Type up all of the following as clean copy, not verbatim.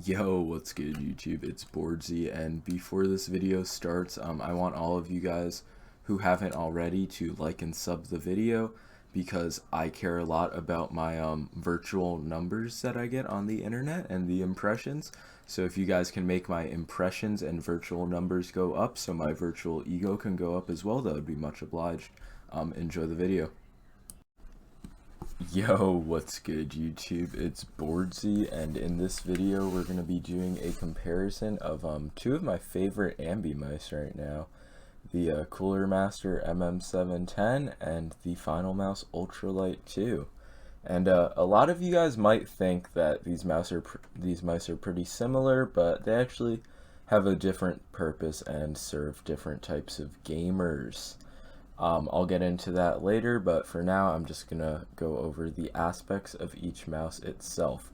Yo, what's good YouTube? It's boardzy, and before this video starts, I want all of you guys who haven't already to like and sub the video because I care a lot about my virtual numbers that I get on the internet and the impressions. So if you guys can make my impressions and virtual numbers go up so my virtual ego can go up as well, that would be much obliged. Enjoy the video. Yo, what's good YouTube? It's boardzy, and in this video we're going to be doing a comparison of two of my favorite ambi mice right now. The Cooler Master MM710 and the Finalmouse Ultralight 2. And a lot of you guys might think that these mice are pretty similar, but they actually have a different purpose and serve different types of gamers. I'll get into that later, but for now I'm just gonna go over the aspects of each mouse itself.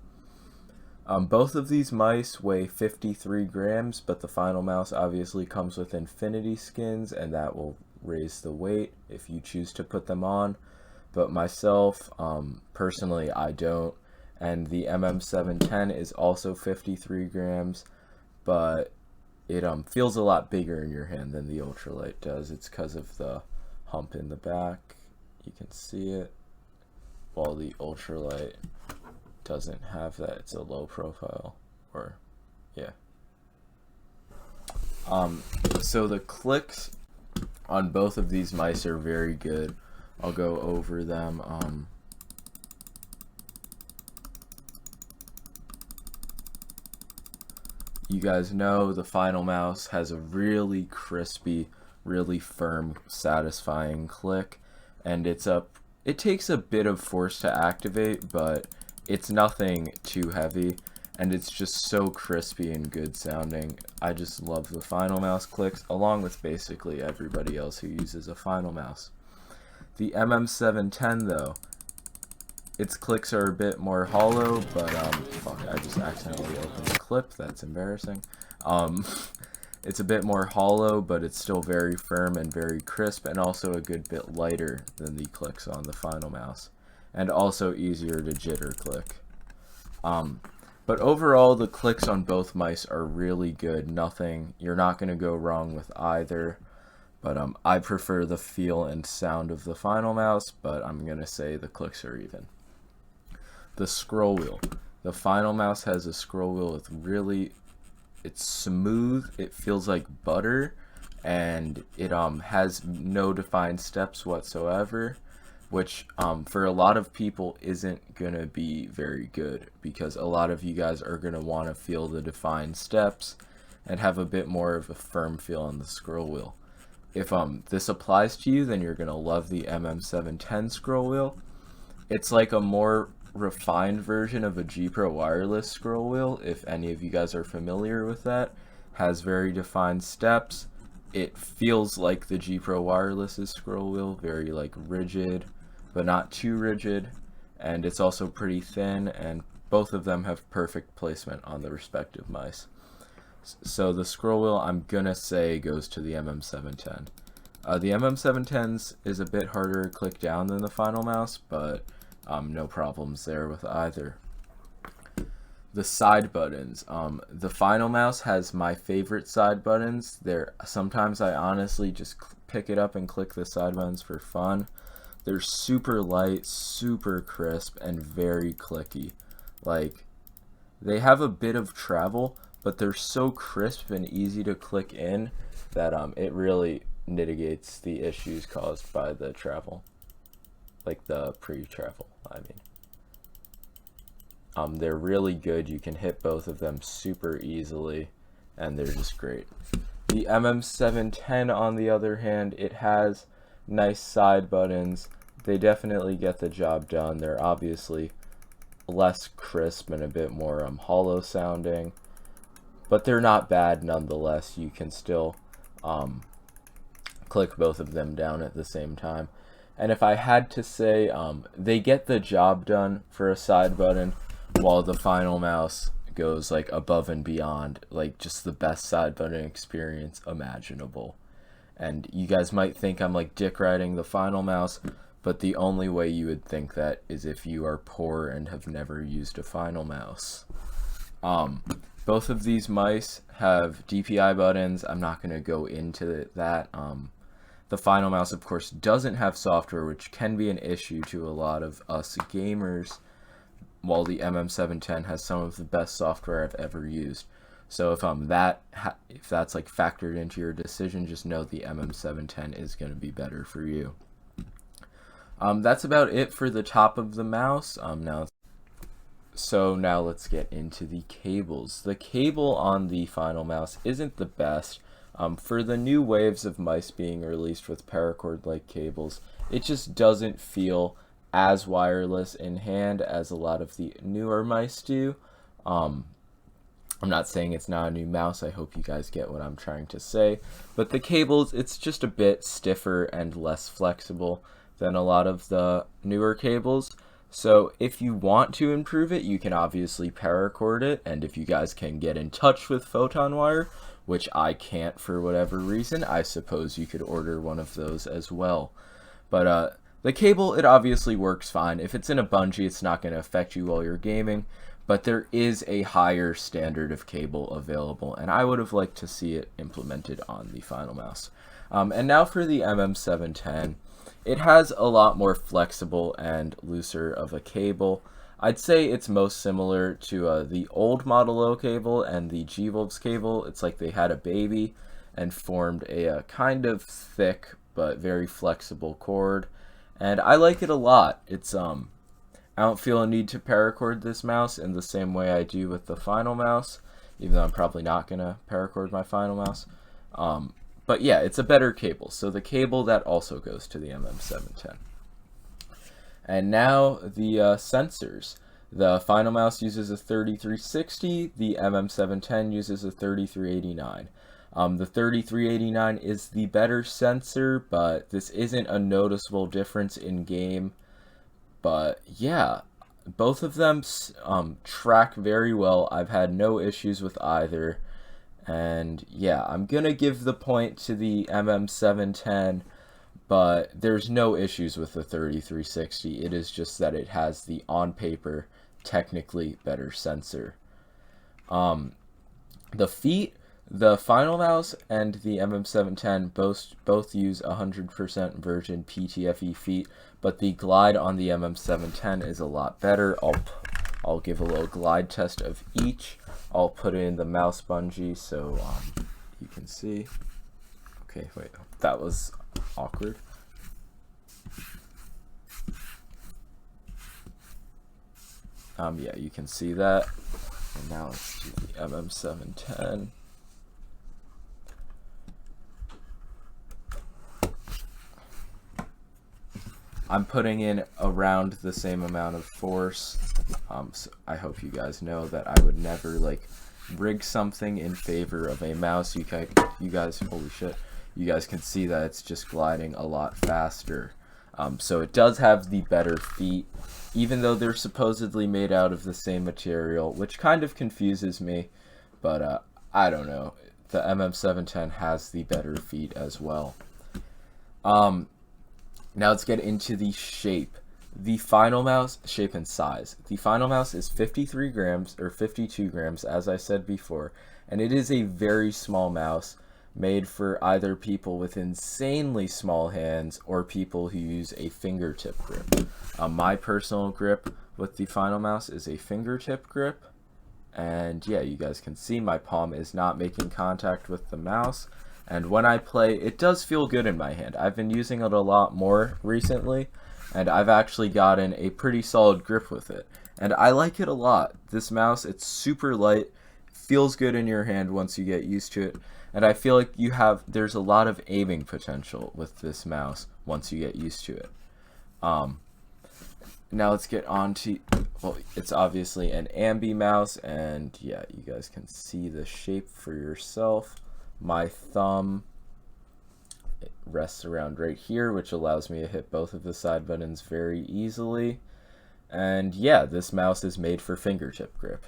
Both of these mice weigh 53 grams, but the Finalmouse obviously comes with infinity skins, and that will raise the weight if you choose to put them on. But myself, personally, I don't. And the MM710 is also 53 grams, but it feels a lot bigger in your hand than the Ultralight does. It's because of the hump in the back. You can see it, while the Ultralight doesn't have that. It's a low profile, or yeah. So the clicks on both of these mice are very good. I'll go over them. You guys know the Finalmouse has a really crispy, really firm, satisfying click, and it takes a bit of force to activate, but it's nothing too heavy, and it's just so crispy and good sounding. I just love the Finalmouse clicks, along with basically everybody else who uses a Finalmouse. The MM710 though, its clicks are a bit more hollow, but fuck, I just accidentally opened the clip, that's embarrassing. It's a bit more hollow, but it's still very firm and very crisp, and also a good bit lighter than the clicks on the Finalmouse, and also easier to jitter click. But overall, the clicks on both mice are really good. You're not going to go wrong with either. But I prefer the feel and sound of the Finalmouse, but I'm going to say the clicks are even. The scroll wheel. The Finalmouse has a scroll wheel with it's smooth, it feels like butter, and it has no defined steps whatsoever, which for a lot of people isn't gonna be very good, because a lot of you guys are gonna want to feel the defined steps and have a bit more of a firm feel on the scroll wheel. If this applies to you, then you're gonna love the MM710 scroll wheel. It's like a more refined version of a G Pro wireless scroll wheel, if any of you guys are familiar with that. Has very defined steps. It feels like the G Pro wireless's scroll wheel, very like rigid, but not too rigid, and it's also pretty thin, and both of them have perfect placement on the respective mice. So the scroll wheel, I'm gonna say, goes to the MM710. The MM710's is a bit harder to click down than the Finalmouse, but no problems there with either. The side buttons. The Finalmouse has my favorite side buttons. Sometimes I honestly just pick it up and click the side buttons for fun. They're super light, super crisp, and very clicky. Like, they have a bit of travel, but they're so crisp and easy to click in that it really mitigates the issues caused by the travel. Like the pre-travel, I mean. They're really good. You can hit both of them super easily, and they're just great. The MM710, on the other hand, it has nice side buttons. They definitely get the job done. They're obviously less crisp and a bit more hollow sounding, but they're not bad nonetheless. You can still click both of them down at the same time. And if I had to say, they get the job done for a side button, while the Finalmouse goes like above and beyond, like just the best side button experience imaginable. And you guys might think I'm like dick riding the Finalmouse, but the only way you would think that is if you are poor and have never used a Finalmouse. Both of these mice have DPI buttons. I'm not going to go into that. The Finalmouse, of course, doesn't have software, which can be an issue to a lot of us gamers, while the MM710 has some of the best software I've ever used. So if that's like factored into your decision, just know the MM710 is going to be better for you. That's about it for the top of the mouse. Now let's get into the cables. The cable on the Finalmouse isn't the best. For the new waves of mice being released with paracord-like cables, it just doesn't feel as wireless in hand as a lot of the newer mice do. I'm not saying it's not a new mouse, I hope you guys get what I'm trying to say, but the cables, it's just a bit stiffer and less flexible than a lot of the newer cables. So if you want to improve it, you can obviously paracord it, and if you guys can get in touch with Photon Wire, which I can't for whatever reason, I suppose you could order one of those as well. But the cable, it obviously works fine. If it's in a bungee, it's not going to affect you while you're gaming, but there is a higher standard of cable available, and I would have liked to see it implemented on the Finalmouse. And now for the MM710. It has a lot more flexible and looser of a cable. I'd say it's most similar to the old Model O cable and the G-Wolves cable. It's like they had a baby and formed a kind of thick but very flexible cord, and I like it a lot. It's I don't feel a need to paracord this mouse in the same way I do with the Finalmouse, even though I'm probably not gonna paracord my Finalmouse. But yeah, it's a better cable. So the cable, that also goes to the MM710. And now the sensors. The Finalmouse uses a 3360, the MM710 uses a 3389. The 3389 is the better sensor, but this isn't a noticeable difference in game. But yeah, both of them track very well. I've had no issues with either. And yeah, I'm gonna give the point to the MM710, but there's no issues with the 3360. It is just that it has the on paper technically better sensor. The feet, the Finalmouse and the MM710 both use 100% virgin PTFE feet, but the glide on the MM710 is a lot better. I'll give a little glide test of each. I'll put it in the mouse bungee so you can see. Okay, wait, that was awkward. Yeah, you can see that. And now let's do the MM710. I'm putting in around the same amount of force. So I hope you guys know that I would never like rig something in favor of a mouse. You guys, holy shit, you guys can see that it's just gliding a lot faster. So it does have the better feet, even though they're supposedly made out of the same material, which kind of confuses me, but I don't know. The MM710 has the better feet as well. Now let's get into the shape. The Finalmouse, shape and size. The Finalmouse is 53 grams, or 52 grams, as I said before, and it is a very small mouse made for either people with insanely small hands or people who use a fingertip grip. My personal grip with the Finalmouse is a fingertip grip, and yeah, you guys can see my palm is not making contact with the mouse. And when I play, it does feel good in my hand. I've been using it a lot more recently, and I've actually gotten a pretty solid grip with it. And I like it a lot. This mouse, it's super light, feels good in your hand once you get used to it, and I feel like there's a lot of aiming potential with this mouse once you get used to it. Now let's get on to, well, it's obviously an ambi mouse, and yeah, you guys can see the shape for yourself. My thumb, it rests around right here, which allows me to hit both of the side buttons very easily. And yeah, this mouse is made for fingertip grip.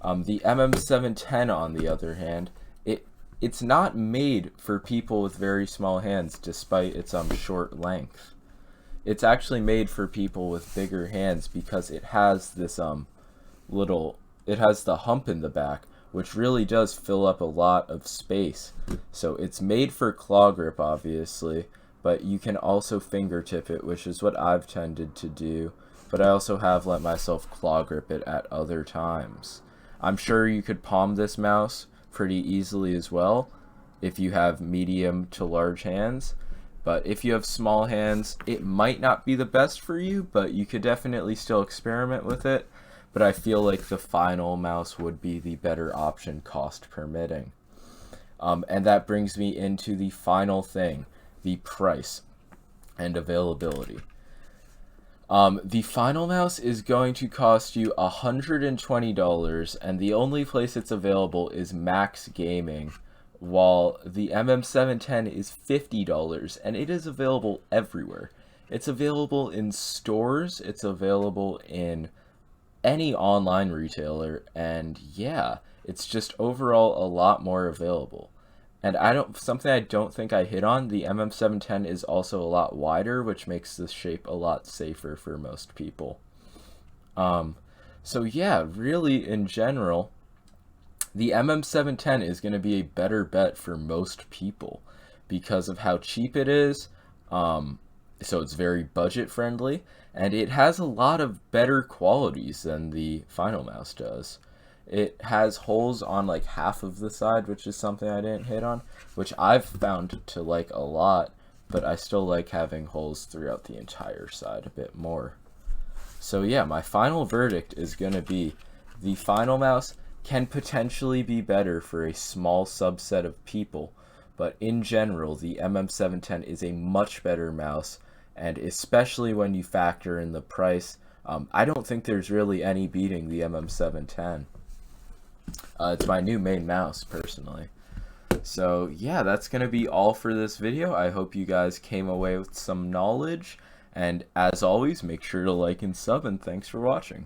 The MM710, on the other hand, it's not made for people with very small hands, despite its short length. It's actually made for people with bigger hands because it has this it has the hump in the back, which really does fill up a lot of space. So it's made for claw grip, obviously, but you can also fingertip it, which is what I've tended to do, but I also have let myself claw grip it at other times. I'm sure you could palm this mouse pretty easily as well if you have medium to large hands, but if you have small hands, it might not be the best for you, but you could definitely still experiment with it. But I feel like the Finalmouse would be the better option, cost permitting. And that brings me into the final thing, the price and availability. The Finalmouse is going to cost you $120, and the only place it's available is Max Gaming, while the MM710 is $50, and it is available everywhere. It's available in stores, it's available in any online retailer, and yeah, it's just overall a lot more available. And something I don't think I hit on, the MM710 is also a lot wider, which makes this shape a lot safer for most people. So yeah, really in general, the MM710 is going to be a better bet for most people because of how cheap it is. So it's very budget friendly, and it has a lot of better qualities than the Finalmouse does. It has holes on like half of the side, which is something I didn't hit on, which I've found to like a lot, but I still like having holes throughout the entire side a bit more. So yeah, my final verdict is going to be the Finalmouse can potentially be better for a small subset of people, but in general, the MM710 is a much better mouse, and especially when you factor in the price, I don't think there's really any beating the MM710. It's my new main mouse, personally. So yeah, that's going to be all for this video. I hope you guys came away with some knowledge, and as always, make sure to like and sub, and thanks for watching.